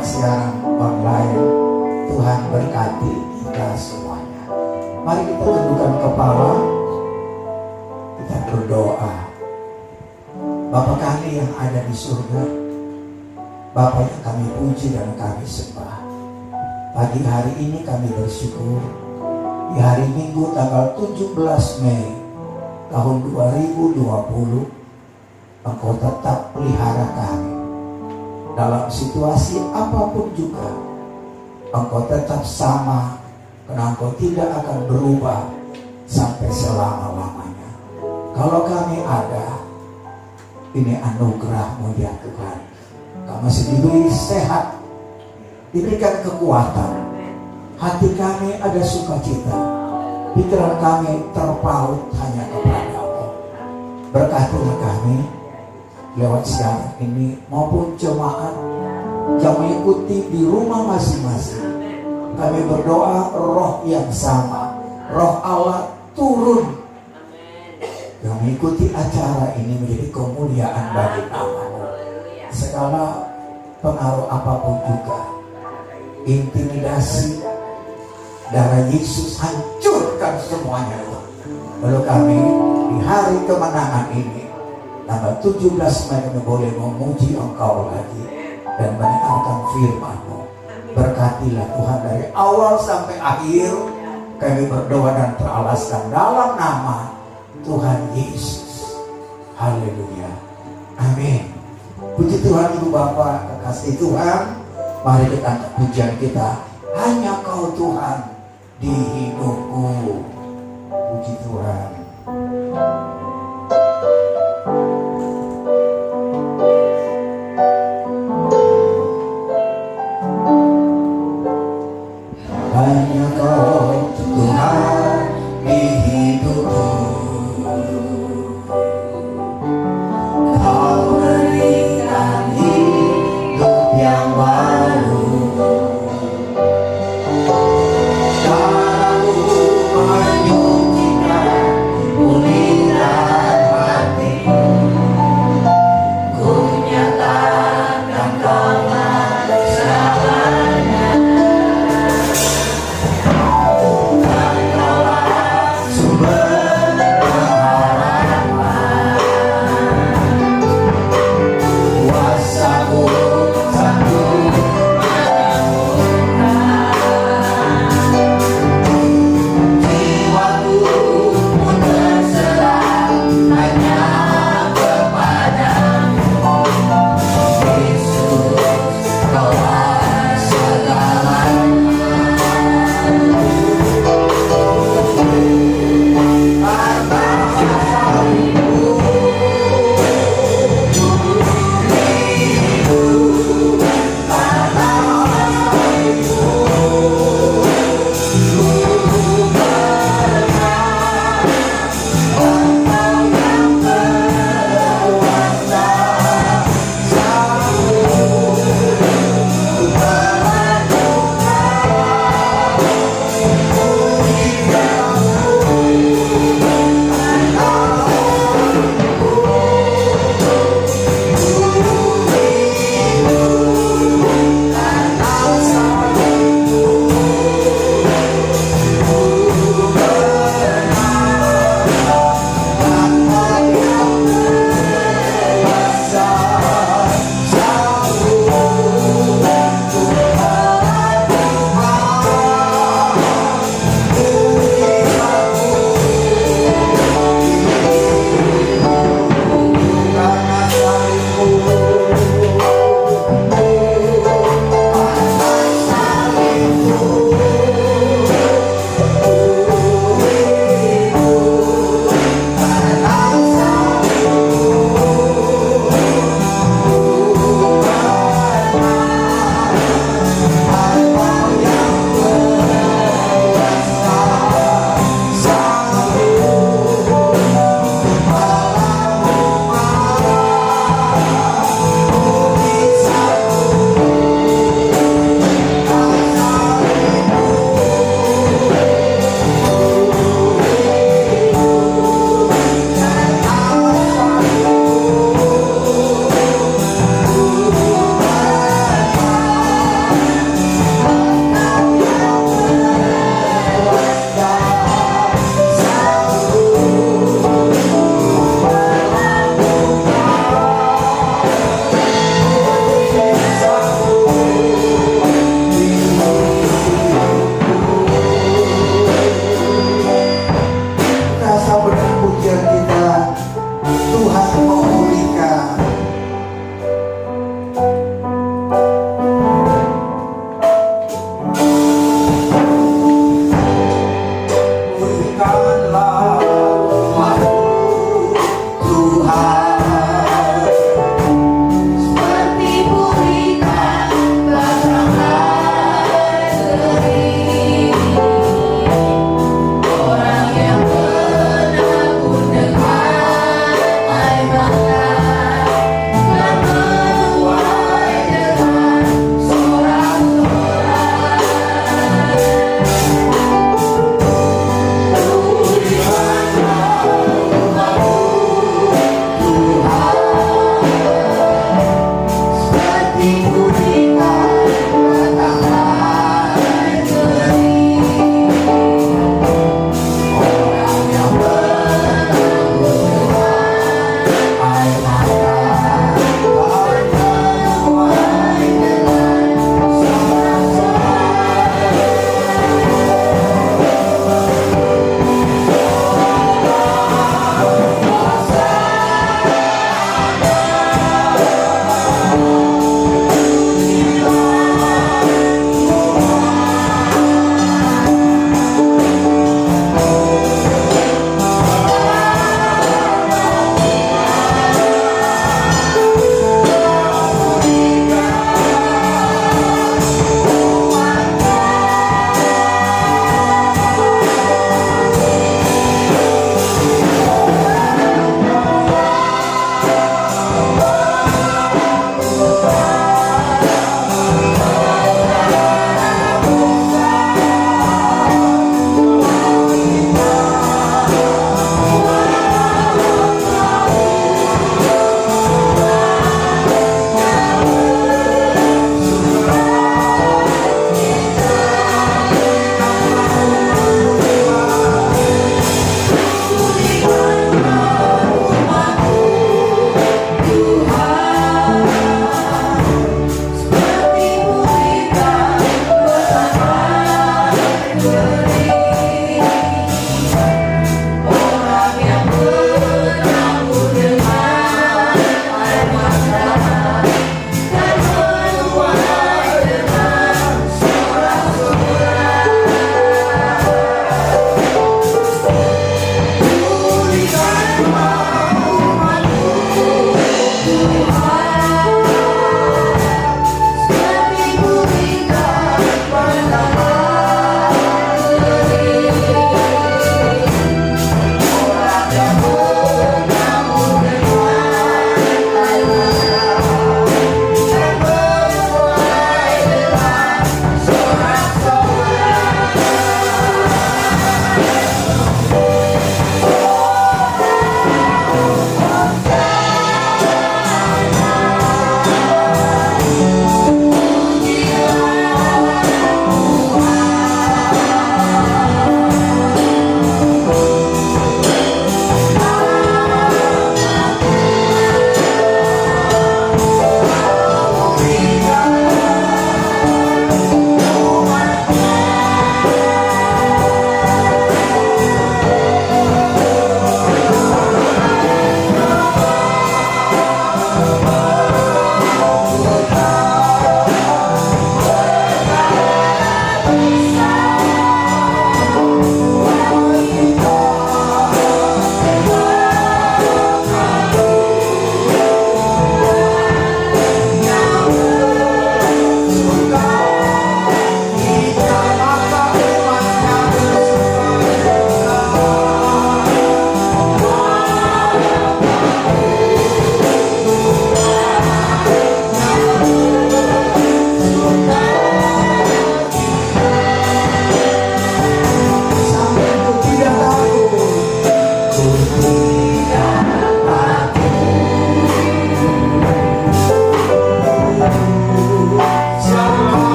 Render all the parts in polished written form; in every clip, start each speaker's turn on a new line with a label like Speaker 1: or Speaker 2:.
Speaker 1: lewat siaran online. Tuhan berkati kita semuanya. Mari kita tundukkan kepala, kita berdoa. Bapa kami yang ada di surga, Bapa yang kami puji dan kami sembah. Pagi hari ini kami bersyukur di hari Minggu tanggal 17 Mei tahun 2020 Engkau tetap pelihara kami. Dalam situasi apapun juga Engkau tetap sama, karena Engkau tidak akan berubah sampai selama-lamanya. Kalau kami ada, ini anugerah-Mu ya Tuhan. Kami masih diberi sehat, diberikan kekuatan, hati kami ada sukacita, pikiran kami terpaut hanya kepada-Mu. Berkatilah kami lewat siaran ini maupun jemaat yang mengikuti di rumah masing-masing. Kami berdoa roh yang sama, roh Allah turun yang mengikuti acara ini menjadi kemuliaan bagi nama-Mu. Segala pengaruh apapun juga, intimidasi, darah Yesus hancurkan semuanya. Lalu kami di hari kemenangan ini tanggal 17 Mei kami boleh memuji Engkau lagi dan mendengarkan firman-Mu. Berkatilah Tuhan dari awal sampai akhir. Kami berdoa dan teralaskan dalam nama Tuhan Yesus. Haleluya. Amin. Puji Tuhan Ibu Bapa, kekasih Tuhan. Mari kita angkat pujian kita. Hanya Kau Tuhan di hidupku. Puji Tuhan. Hanya Kau Tuhan di hidupku. Kau berikan hidup yang baru. Kau menyucikan pulihkan hati. Ku nyatakan Kaulah selamanya. Kuasaku satu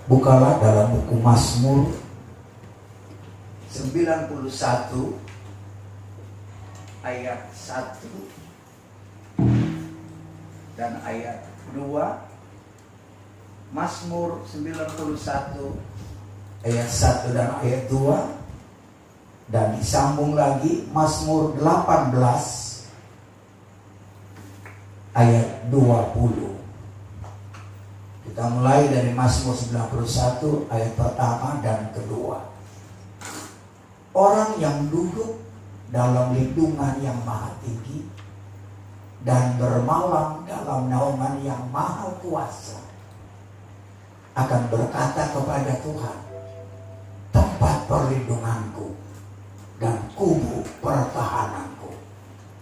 Speaker 1: Bukalah dalam buku Mazmur 91 ayat 1 dan ayat 2. Mazmur 91 ayat 1 dan ayat 2, dan disambung lagi Mazmur 18 ayat 20. Kita mulai dari Mazmur 91 ayat pertama dan kedua. Orang yang duduk dalam lindungan yang maha tinggi dan bermalam dalam naungan yang maha kuasa akan berkata kepada Tuhan, tempat perlindunganku dan kubu pertahananku,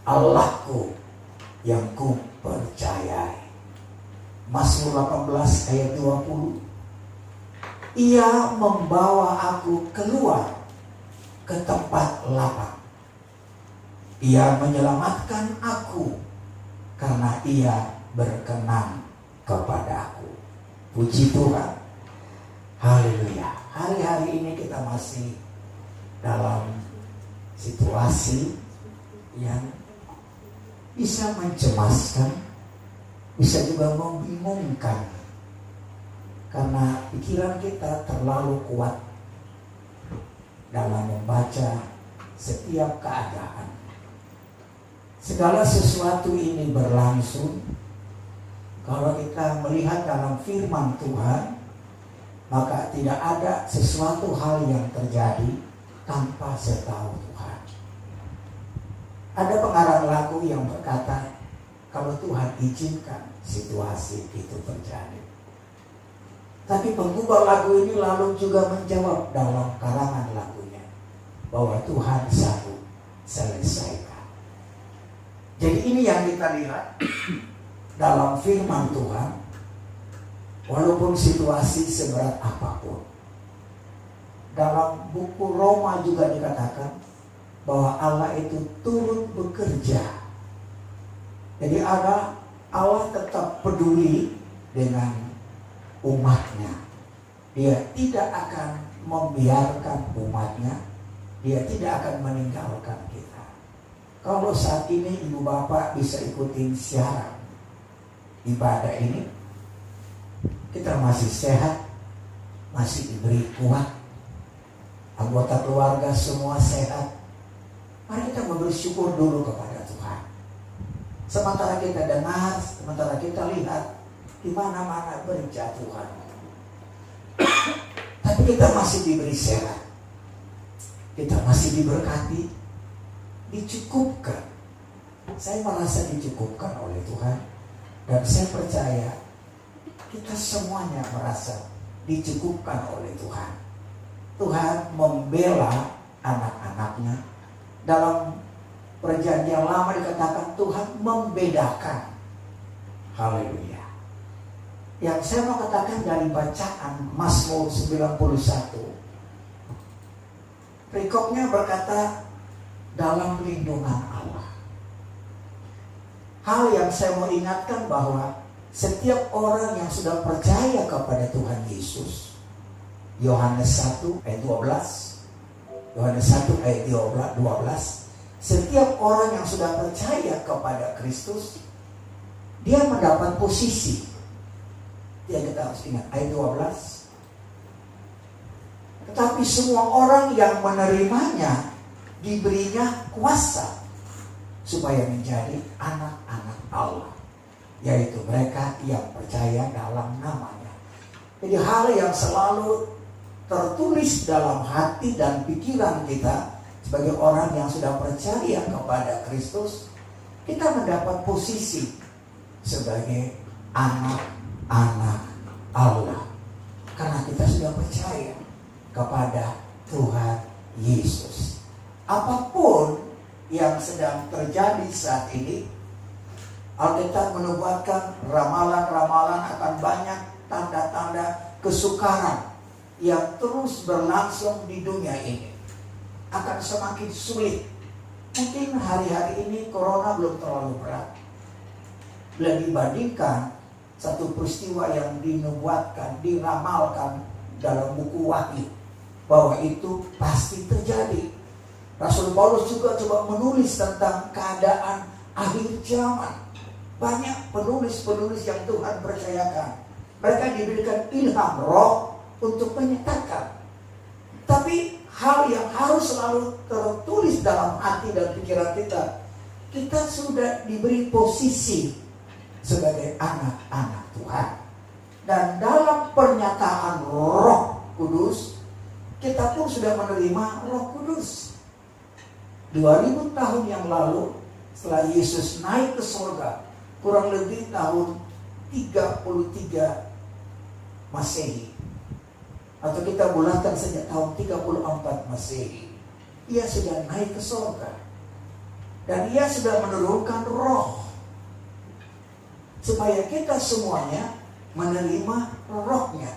Speaker 1: Allahku yang ku percayai. Mazmur 18 ayat 20. Ia membawa aku keluar ke tempat lapang. Ia menyelamatkan aku karena ia berkenan kepadaku. Puji Tuhan. Haleluya. Hari-hari ini kita masih dalam situasi yang bisa mencemaskan, bisa juga membingungkan, karena pikiran kita terlalu kuat dalam membaca setiap keadaan. Segala sesuatu ini berlangsung. Kalau kita melihat dalam firman Tuhan, maka tidak ada sesuatu hal yang terjadi tanpa setahu Tuhan. Ada pengarang lagu yang berkata, kalau Tuhan izinkan situasi itu terjadi. Tapi pengubah lagu ini lalu juga menjawab dalam karangan lagunya bahwa Tuhan sanggup selesaikan. Jadi ini yang kita lihat dalam firman Tuhan. Walaupun situasi seberat apapun, dalam buku Roma juga dikatakan bahwa Allah itu turut bekerja. Jadi Allah tetap peduli dengan umatnya. Dia tidak akan membiarkan umatnya. Dia tidak akan meninggalkan kita. Kalau saat ini ibu bapak bisa ikutin siaran ibadah ini, kita masih sehat, masih diberi kuat, anggota keluarga semua sehat. Mari kita bersyukur dulu kepada Tuhan. Sementara kita dengar, sementara kita lihat di mana-mana berkat Tuhan. Tapi kita masih diberi sehat, kita masih diberkati, dicukupkan. Saya merasa dicukupkan oleh Tuhan, dan saya percaya kita semuanya merasa dicukupkan oleh Tuhan. Tuhan membela anak-anaknya. Dalam perjanjian lama dikatakan Tuhan membedakan. Haleluya. Yang saya mau katakan dari bacaan Mazmur 91, perikopnya berkata dalam lindungan Allah. Hal yang saya mau ingatkan bahwa setiap orang yang sudah percaya kepada Tuhan Yesus, Yohanes 1 ayat 12, Yohanes 1 ayat 12, setiap orang yang sudah percaya kepada Kristus, dia mendapat posisi. Yang kita harus ingat, ayat 12. Tetapi semua orang yang menerimanya diberinya kuasa supaya menjadi anak-anak Allah, yaitu mereka yang percaya dalam namanya. Jadi hal yang selalu tertulis dalam hati dan pikiran kita sebagai orang yang sudah percaya kepada Kristus, kita mendapat posisi sebagai anak-anak Allah, karena kita sudah percaya kepada Tuhan Yesus. Apapun yang sedang terjadi saat ini, Alkitab menubuatkan ramalan-ramalan akan banyak tanda-tanda kesukaran yang terus berlangsung di dunia ini. Akan semakin sulit. Mungkin hari-hari ini corona belum terlalu berat, bila dibandingkan satu peristiwa yang dinubuatkan, diramalkan dalam buku Wahyu bahwa itu pasti terjadi. Rasul Paulus juga coba menulis tentang keadaan akhir zaman. Banyak penulis-penulis yang Tuhan percayakan, mereka diberikan ilham roh untuk menyatakan. Tapi hal yang harus selalu tertulis dalam hati dan pikiran kita, kita sudah diberi posisi sebagai anak-anak Tuhan. Dan dalam pernyataan Roh Kudus, kita pun sudah menerima Roh Kudus. 2000 tahun yang lalu, setelah Yesus naik ke surga, kurang lebih tahun 33 Masehi, atau kita bulatkan saja tahun 34 Masehi, ia sudah naik ke surga. Dan ia sudah menurunkan roh, supaya kita semuanya menerima rohnya.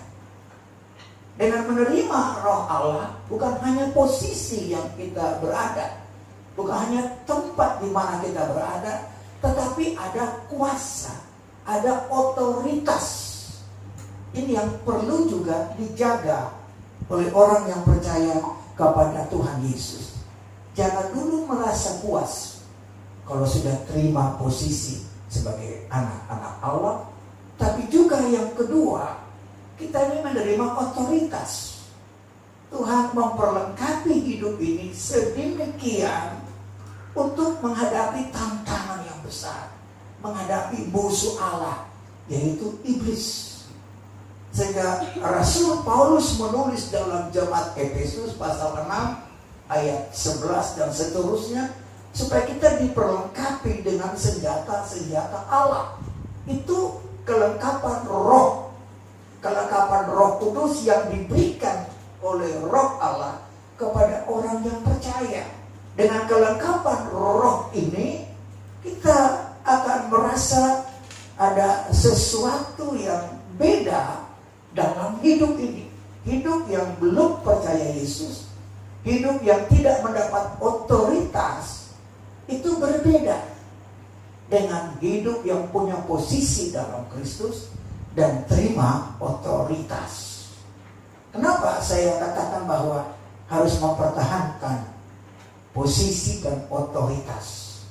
Speaker 1: Dengan menerima roh Allah, bukan hanya posisi yang kita berada, bukan hanya tempat di mana kita berada, tetapi ada kuasa, ada otoritas. Ini yang perlu juga dijaga oleh orang yang percaya kepada Tuhan Yesus. Jangan dulu merasa puas kalau sudah terima posisi sebagai anak-anak Allah. Tapi juga yang kedua, kita ini menerima otoritas. Tuhan memperlengkapi hidup ini sedemikian untuk menghadapi tantangan yang besar, menghadapi musuh Allah, yaitu iblis. Sehingga Rasul Paulus menulis dalam jemaat Efesus pasal 6 ayat 11 dan seterusnya, supaya kita diperlengkapi dengan senjata-senjata Allah. Itu kelengkapan roh kudus yang diberikan oleh roh Allah kepada orang yang percaya. Dengan kelengkapan roh ini, kita akan merasa ada sesuatu yang beda dalam hidup ini. Hidup yang belum percaya Yesus, hidup yang tidak mendapat otoritas, itu berbeda dengan hidup yang punya posisi dalam Kristus dan terima otoritas. Kenapa saya katakan bahwa harus mempertahankan posisi dan otoritas?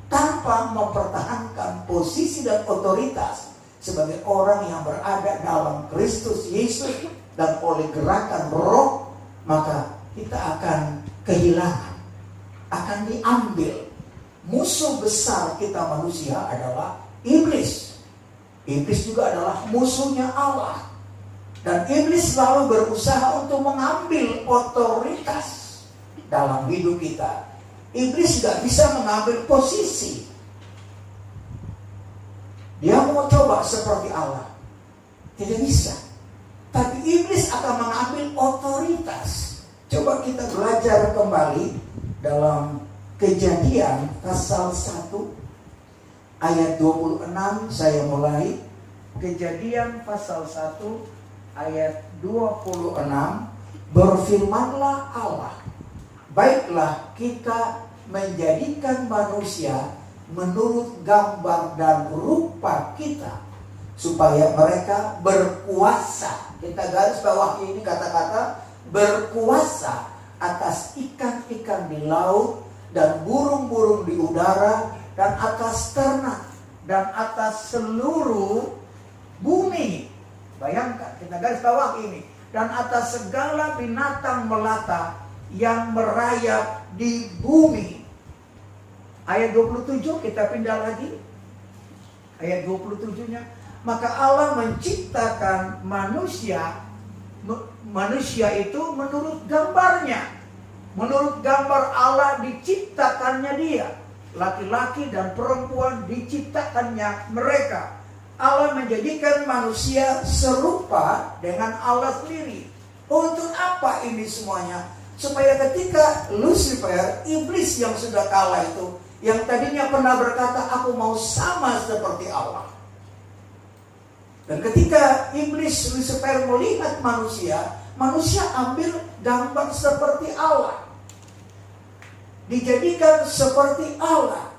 Speaker 1: Tanpa mempertahankan posisi dan otoritas sebagai orang yang berada dalam Kristus Yesus dan oleh gerakan roh, maka kita akan kehilangan, akan diambil. Musuh besar kita manusia adalah iblis. Iblis juga adalah musuhnya Allah. Dan iblis selalu berusaha untuk mengambil otoritas dalam hidup kita. Iblis tidak bisa mengambil posisi. Dia mau coba seperti Allah, tidak bisa. Tapi iblis akan mengambil otoritas. Coba kita belajar kembali dalam Kejadian pasal 1 ayat 26, saya mulai. Kejadian pasal 1 ayat 26, berfirmanlah Allah, baiklah kita menjadikan manusia menurut gambar dan rupa kita, supaya mereka berkuasa. Kita garis bawah ini kata-kata berkuasa atas ikan-ikan di laut dan burung-burung di udara, dan atas ternak, dan atas seluruh bumi. Bayangkan, kita garis bawah ini. Dan atas segala binatang melata yang merayap di bumi. Ayat 27, kita pindah lagi. Ayat 27-nya. Maka Allah menciptakan manusia. Manusia itu menurut gambarnya. Menurut gambar Allah diciptakannya dia. Laki-laki dan perempuan diciptakannya mereka. Allah menjadikan manusia serupa dengan Allah sendiri. Untuk apa ini semuanya? Supaya ketika Lucifer, iblis yang sudah kalah itu, yang tadinya pernah berkata, aku mau sama seperti Allah. Dan ketika iblis Lucifer melihat manusia, manusia ambil gambar seperti Allah. Dijadikan seperti Allah,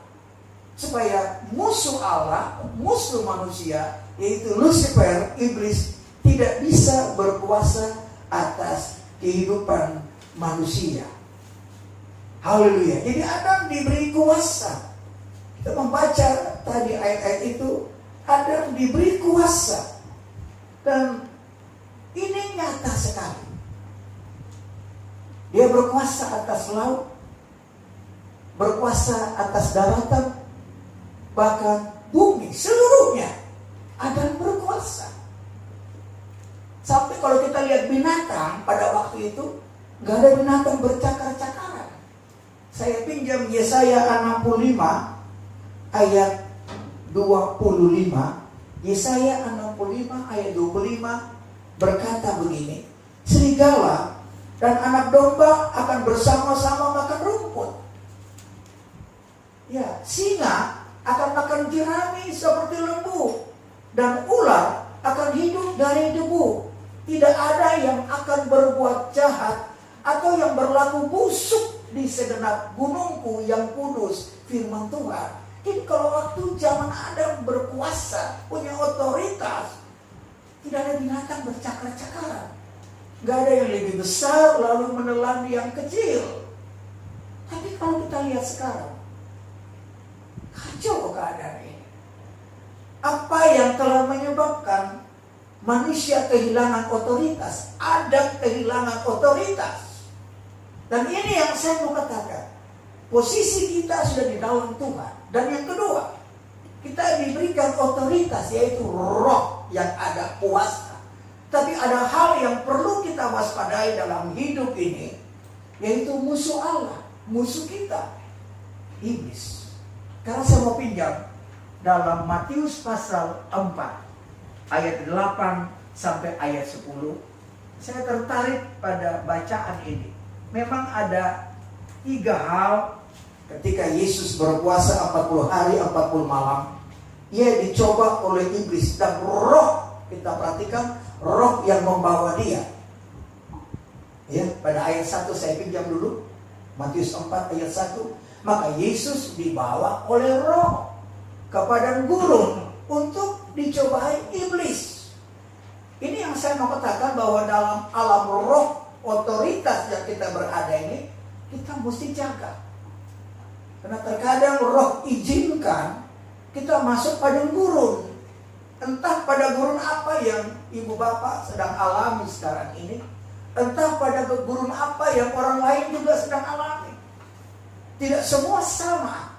Speaker 1: supaya musuh Allah, musuh manusia, yaitu Lucifer, iblis, tidak bisa berkuasa atas kehidupan manusia. Haleluya. Jadi Adam diberi kuasa. Kita membaca tadi ayat-ayat itu, Adam diberi kuasa. Dan ini nyata sekali. Dia berkuasa atas laut, berkuasa atas daratan, bahkan bumi seluruhnya. Adam berkuasa. Sampai kalau kita lihat binatang pada waktu itu, gak ada binatang bercakar-cakaran. Saya pinjam Yesaya 65 ayat 25. Yesaya 65 ayat 25 berkata begini, serigala dan anak domba akan bersama-sama makan rumput. Ya, singa akan makan jerami seperti lembu, dan ular akan hidup dari debu. Tidak ada yang akan berbuat jahat atau yang berlaku busuk di segenap gunungku yang kudus, firman Tuhan. Jadi kalau waktu zaman Adam berkuasa, punya otoritas, tidak ada binatang bercakar-cakaran. Gak ada yang lebih besar lalu menelan yang kecil. Tapi kalau kita lihat sekarang, kacau keadaan ini. Apa yang telah menyebabkan manusia kehilangan otoritas? Adam kehilangan otoritas. Dan ini yang saya mau katakan. Posisi kita sudah di dalam Tuhan. Dan yang kedua, kita diberikan otoritas, yaitu roh yang ada kuasa. Tapi ada hal yang perlu kita waspadai dalam hidup ini, yaitu musuh Allah, musuh kita, iblis. Karena saya mau pinjam dalam Matius pasal 4 ayat 8 sampai ayat 10. Saya tertarik pada bacaan ini. Memang ada 3 hal ketika Yesus berpuasa 40 hari 40 malam. Ia dicoba oleh iblis dan roh, kita perhatikan roh yang membawa dia. Ya, pada ayat 1 saya pinjam dulu. Matius 4 ayat 1. Maka Yesus dibawa oleh roh ke padang gurun untuk dicobai iblis. Ini yang saya mau katakan, bahwa dalam alam roh, otoritas yang kita berada ini, kita mesti jaga. Karena terkadang roh izinkan kita masuk padang gurun. Entah pada gurun apa yang ibu bapak sedang alami sekarang ini. Entah pada gurun apa yang orang lain juga sedang alami. Tidak semua sama.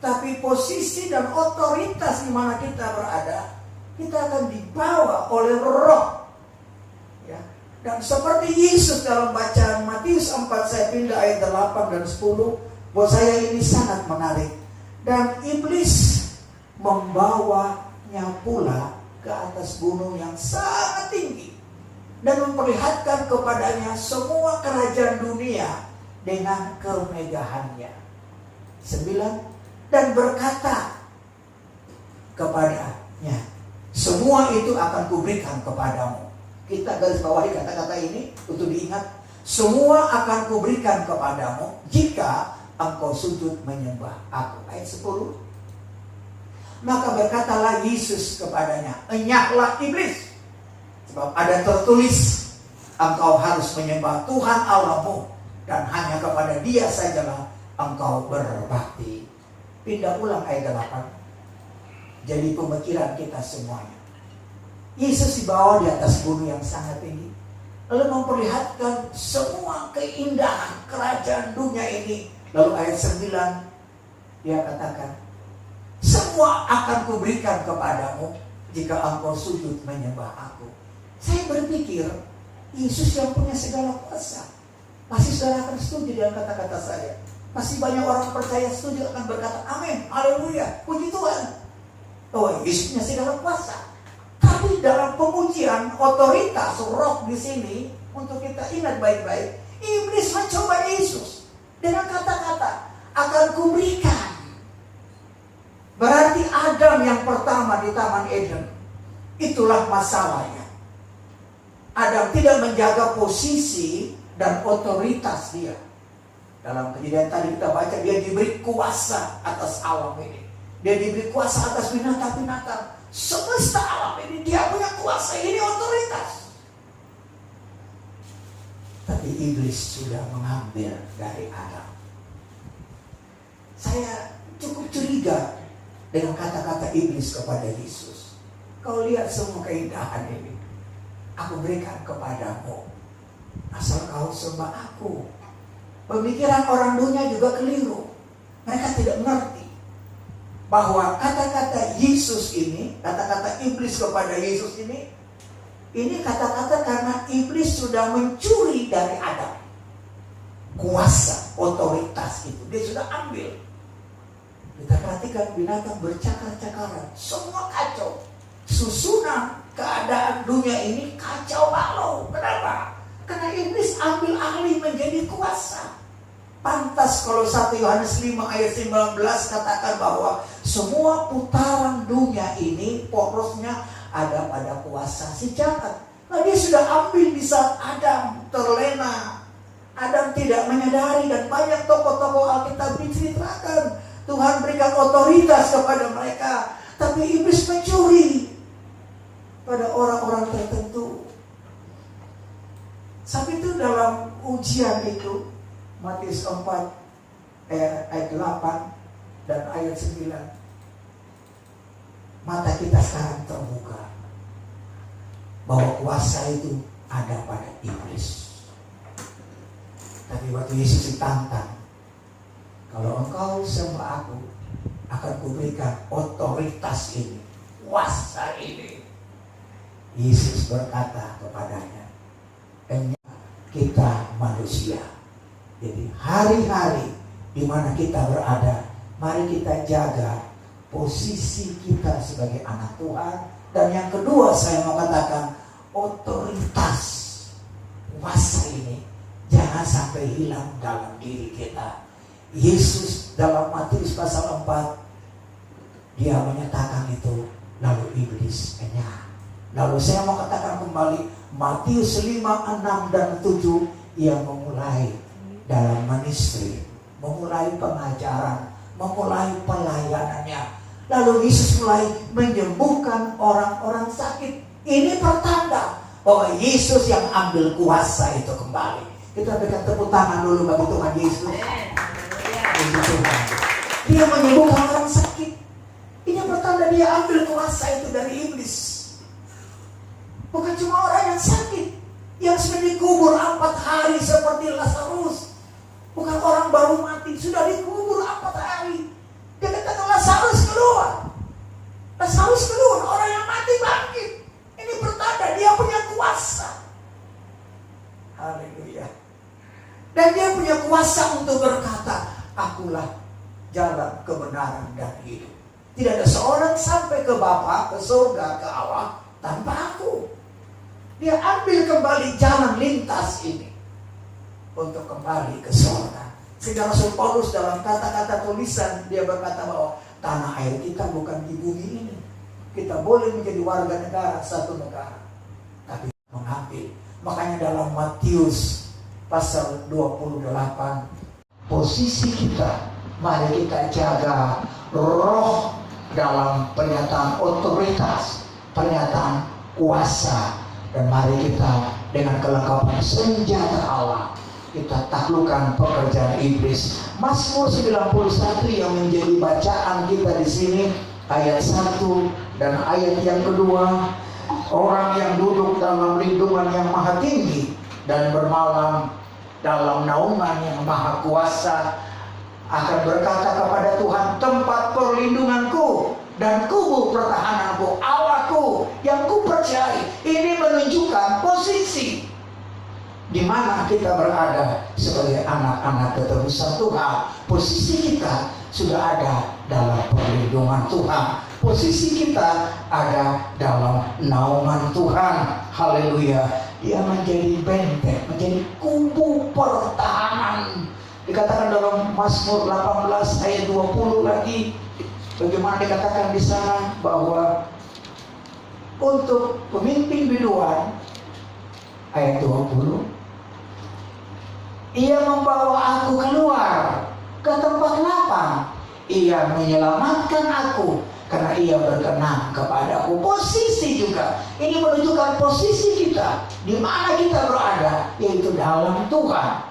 Speaker 1: Tapi posisi dan otoritas di mana kita berada, kita akan dibawa oleh roh. Ya. Dan seperti Yesus dalam bacaan Matius 4, saya pindah ayat 8 dan 10. Buat saya ini sangat menarik. Dan iblis membawanya pula ke atas gunung yang sangat tinggi dan memperlihatkan kepadanya semua kerajaan dunia dengan kemegahannya. 9. Dan berkata kepadanya, semua itu akan kuberikan kepadamu. Kita garis bawahi kata-kata ini untuk diingat. Semua akan kuberikan kepadamu jika engkau sujud menyembah aku. Ayat 10. Maka berkatalah Yesus kepadanya, enyahlah iblis, sebab ada tertulis, engkau harus menyembah Tuhan Allahmu, dan hanya kepada Dia sajalah engkau berbakti. Pindah ulang ayat 8. Jadi pemikiran kita semuanya. Yesus dibawa di atas gunung yang sangat tinggi, lalu memperlihatkan semua keindahan kerajaan dunia ini. Lalu ayat 9 dia katakan, semua akan kuberikan kepadamu jika engkau sujud menyembah aku. Saya berpikir Yesus yang punya segala kuasa. Pasti saudara akan setuju dengan kata-kata saya. Pasti banyak orang percaya setuju akan berkata amin, haleluya, puji Tuhan. Oh, Yesus punya segala kuasa. Tapi dalam pengujian otoritas roh di sini, untuk kita ingat baik-baik, iblis mencoba Yesus dengan kata-kata akan kuberikan. Berarti Adam yang pertama di Taman Eden, itulah masalahnya. Adam tidak menjaga posisi dan otoritas dia. Dalam Kejadian tadi kita baca, dia diberi kuasa atas alam ini. Dia diberi kuasa atas binatang-binatang. Semesta alam ini dia punya kuasa, ini otoritas. Tapi iblis sudah mengambil dari Adam. Saya cukup curiga dengan kata-kata iblis kepada Yesus. Kau lihat semua keindahan ini, aku berikan kepadamu, asal kau sembah aku. Pemikiran orang dunia juga keliru. Mereka tidak mengerti bahwa kata-kata Yesus ini, kata-kata iblis kepada Yesus ini kata-kata karena iblis sudah mencuri dari Adam. Kuasa, otoritas itu dia sudah ambil. Kita perhatikan binatang bercakar-cakaran, semua kacau. Susunan keadaan dunia ini kacau balau. Kenapa? Karena iblis ambil alih menjadi kuasa. Pantas kalau 1 Yohanes 5 ayat 19 katakan bahwa semua putaran dunia ini porosnya ada pada kuasa si jahat. Nah, dia sudah ambil di saat Adam terlena. Adam tidak menyadari, dan banyak tokoh-tokoh Alkitab diceritakan Tuhan berikan otoritas kepada mereka, tapi iblis mencuri pada orang-orang tertentu. Sebab itu dalam ujian itu Matius 4 ayat 8 dan ayat 9, mata kita sekarang terbuka bahwa kuasa itu ada pada iblis. Tapi waktu Yesus ditantang, kalau engkau sembah aku, akan kuberikan otoritas ini, kuasa ini. Yesus berkata kepadanya, kita manusia. Jadi hari-hari di mana kita berada, mari kita jaga posisi kita sebagai anak Tuhan. Dan yang kedua saya mau katakan, otoritas kuasa ini jangan sampai hilang dalam diri kita. Yesus dalam Matius pasal 4 dia menyatakan itu, lalu iblis enyah. Lalu saya mau katakan kembali Matius 5, 6 dan 7, ia memulai dalam ministry, memulai pengajaran, memulai pelayanannya. Lalu Yesus mulai menyembuhkan orang-orang sakit. Ini pertanda bahwa Yesus yang ambil kuasa itu kembali. Kita berikan tepuk tangan dulu bagi Tuhan Yesus. Dia menyembuhkan orang sakit. Ini pertanda dia ambil kuasa itu dari iblis. Bukan cuma orang yang sakit, yang sudah dikubur 4 hari seperti Lazarus. Bukan orang baru mati, sudah dikubur 4 hari. Dia katakan Lazarus keluar. Lazarus keluar, orang yang mati bangkit. Ini pertanda dia punya kuasa. Haleluya. Dan dia punya kuasa untuk berkata, akulah jalan kebenaran dan hidup. Tidak ada seorang sampai ke Bapa, ke surga, ke Allah tanpa aku. Dia ambil kembali jalan lintas ini untuk kembali ke surga. Sehingga Rasul Paulus dalam kata-kata tulisan dia berkata bahwa tanah air kita bukan di bumi ini. Kita boleh menjadi warga negara satu negara, tapi mengambil. Makanya dalam Matius pasal 28, posisi kita, mari kita jaga roh dalam pernyataan otoritas, pernyataan kuasa, dan mari kita dengan kelengkapan senjata Allah kita taklukkan pekerjaan iblis. Mazmur 91 yang menjadi bacaan kita di sini, ayat 1 dan ayat yang kedua. Orang yang duduk dalam lindungan yang maha tinggi dan bermalam dalam naungan yang maha kuasa akan berkata kepada Tuhan, tempat perlindunganku dan kubu pertahananku, Allahku yang kupercayai. Ini menunjukkan posisi di mana kita berada sebagai anak-anak ketebusan Tuhan. Posisi kita sudah ada dalam perlindungan Tuhan. Posisi kita ada dalam naungan Tuhan. Haleluya. Dia menjadi benteng, menjadi kubu pertahanan. Dikatakan dalam Mazmur 18 ayat 20 lagi, bagaimana dikatakan di sana bahwa untuk pemimpin biduan, ayat 20, ia membawa aku keluar ke tempat lapang, ia menyelamatkan aku karena ia berkenan kepadaku. Posisi juga ini menunjukkan posisi kita di mana kita berada, yaitu dalam Tuhan.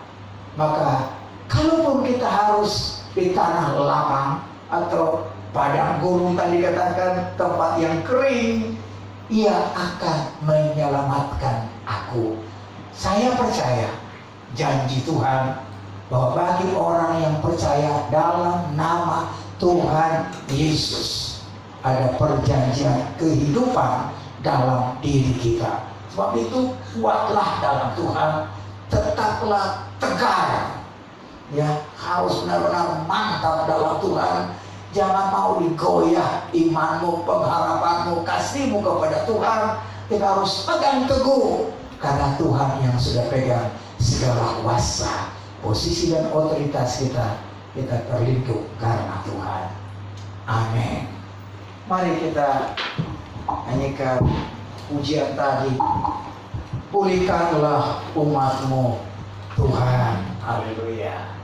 Speaker 1: Maka kalaupun kita harus di tanah lapang atau padang gurun tadi katakan, tempat yang kering, ia akan menyelamatkan aku. Saya percaya janji Tuhan bahwa bagi orang yang percaya dalam nama Tuhan Yesus, ada perjanjian kehidupan dalam diri kita. Sebab itu kuatlah dalam Tuhan, tetaplah tegar, ya, harus benar-benar mantap dalam Tuhan. Jangan mau digoyah imanmu, pengharapanmu, kasihmu kepada Tuhan. Kita harus pegang teguh, karena Tuhan yang sudah pegang segala kuasa. Posisi dan otoritas kita terlindung karena Tuhan. Amin. Mari kita nyanyikan pujian tadi. Pulihkanlah umatmu, Tuhan. Haleluya.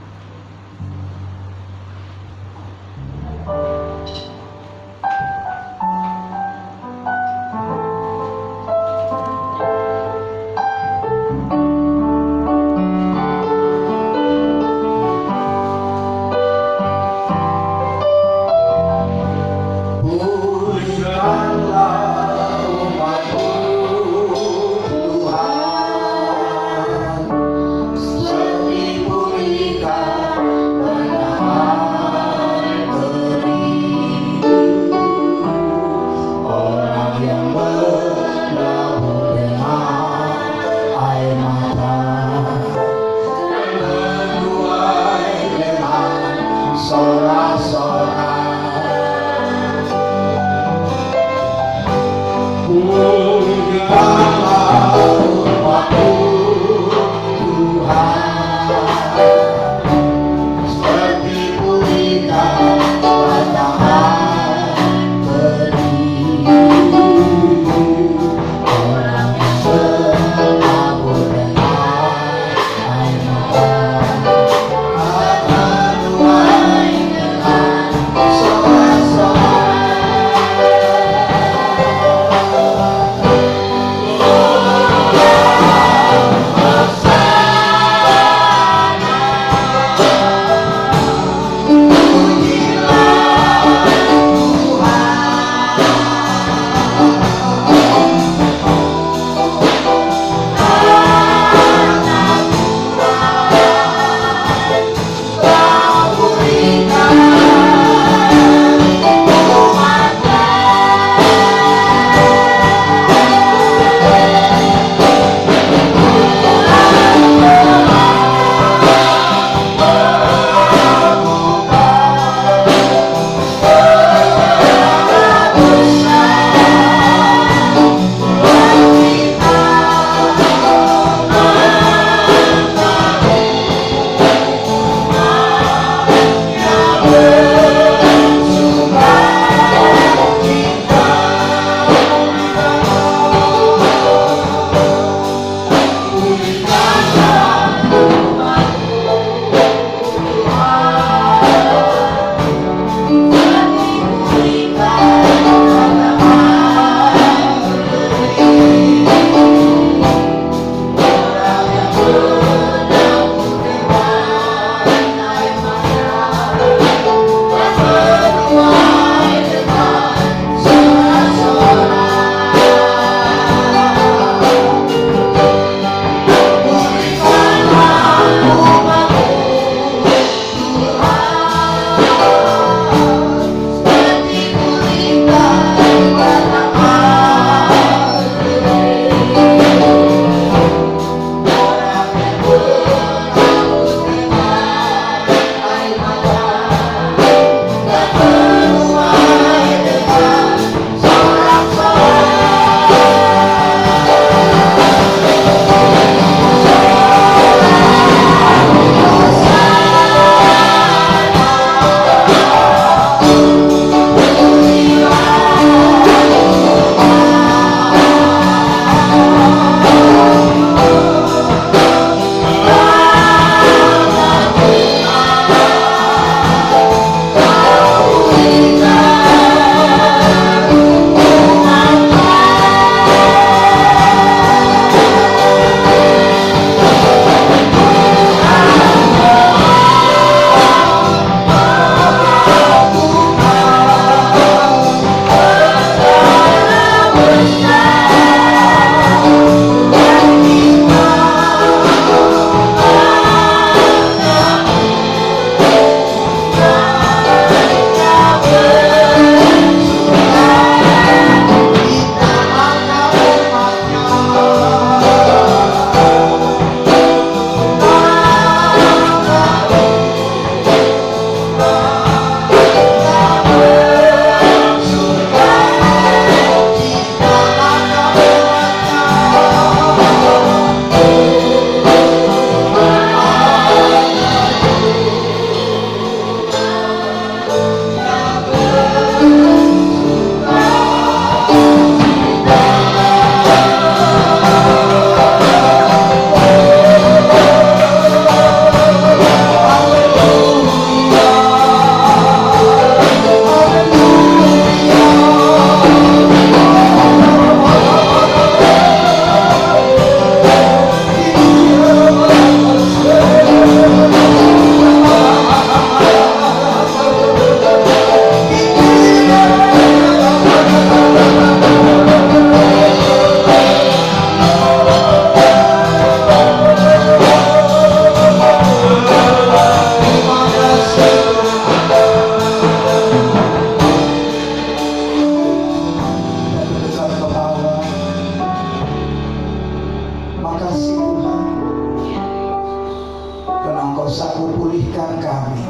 Speaker 1: karena Engkau sanggup pulihkan kami,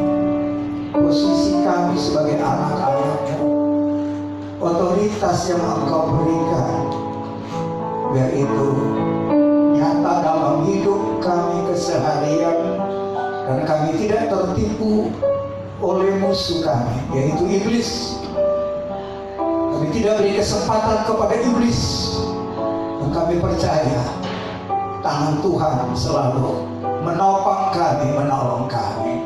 Speaker 1: posisi kami sebagai anak-anak-Mu, otoritas yang Engkau berikan, biar itu nyata dalam hidup kami keseharian, dan kami tidak tertipu oleh musuh kami, yaitu iblis. Kami tidak beri kesempatan kepada iblis, dan kami percaya tangan Tuhan selalu menopang kami, menolong kami.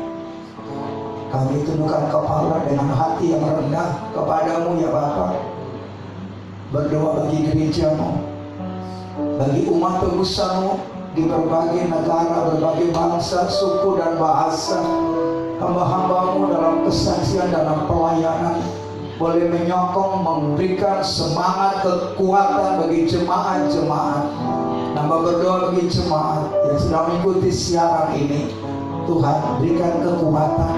Speaker 1: Kami tundukkan kepala dengan hati yang rendah kepadamu ya Bapa. Berdoa bagi gereja-Mu, bagi umat tebusan-Mu di berbagai negara, berbagai bangsa, suku dan bahasa. Hamba-hamba-Mu dalam kesaksian, dalam pelayanan boleh menyokong, memberikan semangat, kekuatan bagi jemaat-jemaat. Nambah berdoa bagi jemaat yang sedang mengikuti siaran ini. Tuhan berikan kekuatan,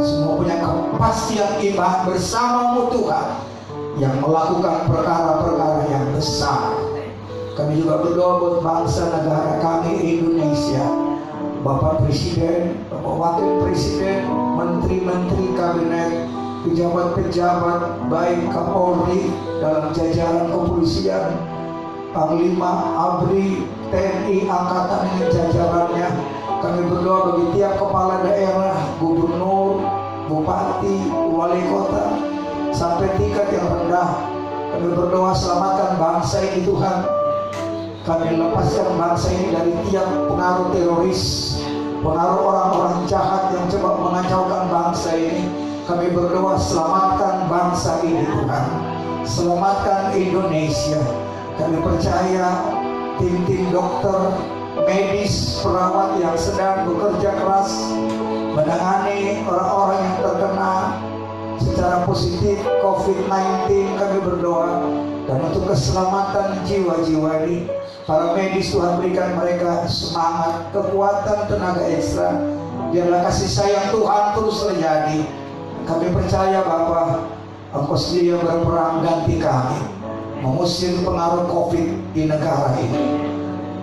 Speaker 1: semua punya kepastian iman bersama-Mu Tuhan, yang melakukan perkara-perkara yang besar. Kami juga berdoa buat bangsa negara kami Indonesia, Bapak Presiden, Bapak Wakil Presiden, Menteri-Menteri Kabinet, pejabat-pejabat baik Kapolri dalam jajaran kepolisian, Panglima, ABRI, TNI, Angkatan dengan jajarannya. Kami berdoa bagi tiap kepala daerah, gubernur, bupati, wali kota, sampai tingkat yang rendah. Kami berdoa selamatkan bangsa ini Tuhan. Kami lepaskan bangsa ini dari tiap pengaruh teroris, pengaruh orang-orang jahat yang coba mengacaukan bangsa ini. Kami berdoa selamatkan bangsa ini Tuhan, selamatkan Indonesia. Kami percaya tim-tim dokter, medis, perawat yang sedang bekerja keras menangani orang-orang yang terkena secara positif COVID-19. Kami berdoa, dan untuk keselamatan jiwa-jiwa ini, para medis Tuhan berikan mereka semangat, kekuatan, tenaga ekstra. Biarlah kasih sayang Tuhan terus terjadi. Kami percaya Bapa, Engkau sendiri yang berperang ganti kami, mengusir pengaruh COVID di negara ini.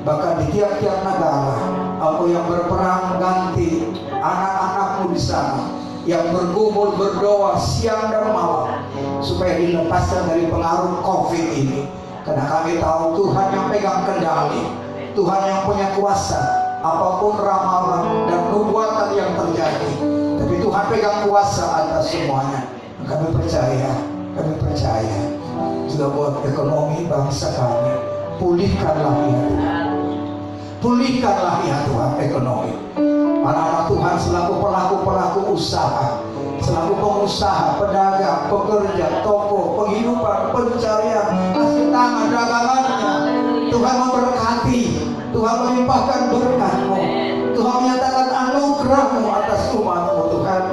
Speaker 1: Bahkan di tiap-tiap negara, Engkau yang berperang ganti anak-anak-Mu di sana, yang bergumul berdoa siang dan malam supaya dilepaskan dari pengaruh COVID ini. Karena kami tahu Tuhan yang pegang kendali, Tuhan yang punya kuasa. Apapun ramalan dan nubuatan yang terjadi, tapi Tuhan pegang kuasa atas semuanya. Kami percaya juga buat ekonomi bangsa kami. Pulihkanlah ya Tuhan, pulihkanlah ya Tuhan ekonomi. Anak-anak Tuhan selaku pelaku-pelaku usaha, selaku pengusaha, pedagang, pekerja, toko, penghidupan, pencarian, hasil tangan, dagangannya, Tuhan memberkati, Tuhan melimpahkan berkat-Mu, Tuhan menyatakan anugerah-Mu atas umat-Mu Tuhan.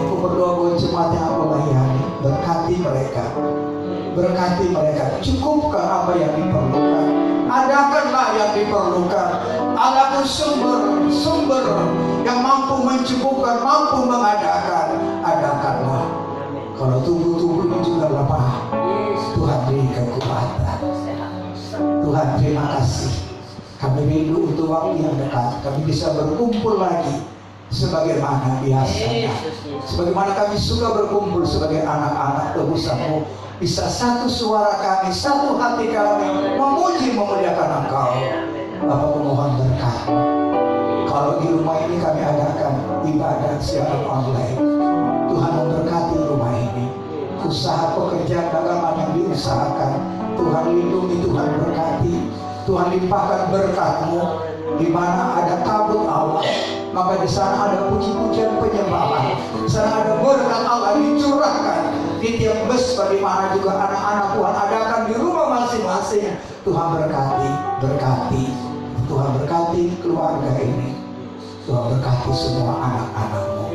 Speaker 1: Aku berdoa buat jemaat yang Aku layani, berkati mereka, cukupkan apa yang diperlukan, adakanlah yang diperlukan. Allahku sumber yang mampu mencukupkan, mampu mengadakan, adakanlah. Kalau tubuh-tubuh ini juga lemah, Tuhan beri kekuatan. Tuhan terima kasih. Kami rindu untuk waktu yang dekat, kami bisa berkumpul lagi sebagaimana biasanya, sebagaimana kami suka berkumpul sebagai anak-anak tebusan-Mu. Bisa satu suara kami, satu hati kami memuji memuliakan Engkau. Bapak mohon berkat. Kalau di rumah ini kami adakan ibadah secara online, Tuhan memberkati rumah ini. Usaha pekerjaan dagangan yang diusahakan, Tuhan lindungi, Tuhan berkati, Tuhan limpahkan berkat-Mu. Di mana ada tabut Allah, maka di sana ada puji-pujian penyembahan, di sana ada berkat Allah dicurahkan di tiap mesbah, di mana juga anak-anak Tuhan adakan di rumah masing-masing. Tuhan berkati, Tuhan berkati keluarga ini, Tuhan berkati semua anak-anak-Mu.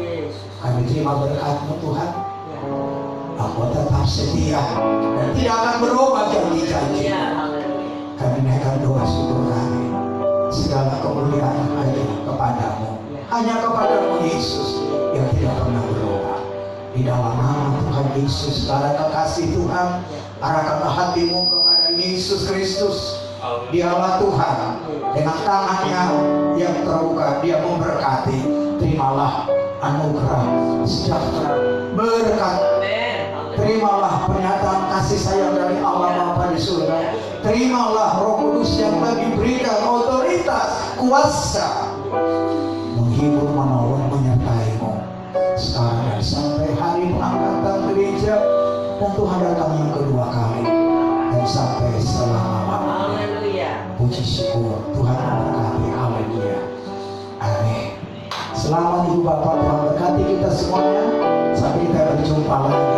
Speaker 1: Kami terima berkat-Mu Tuhan. Engkau tetap setia dan tidak akan berubah janji-janji. Kami naikkan doa syukur kami. Segala kemuliaan hanya kepadamu, hanya kepadamu Yesus yang tidak pernah berubah. Di dalam nama Tuhan Yesus, segala kekasih Tuhan, arahkanlah hatimu kepada Yesus Kristus, Dialah Tuhan, Dengan tangannya yang terbuka dia memberkati. Terimalah anugerah sejahtera berkat. Terimalah pernyataan kasih sayang dari Allah Bapa di surga. Terimalah Roh Kudus yang lagi berikan otoritas, kuasa menghibur, menolong, menyertai-Mu sekarang dan sampai hari pengangkatan gereja, dan Tuhan datang yang kedua kali dan sampai selama-lamanya. Puji syukur Tuhan memberkati. Haleluya. Amin. Selamat Ibu Bapak, Tuhan berkati kita semuanya. Sampai kita berjumpa lagi.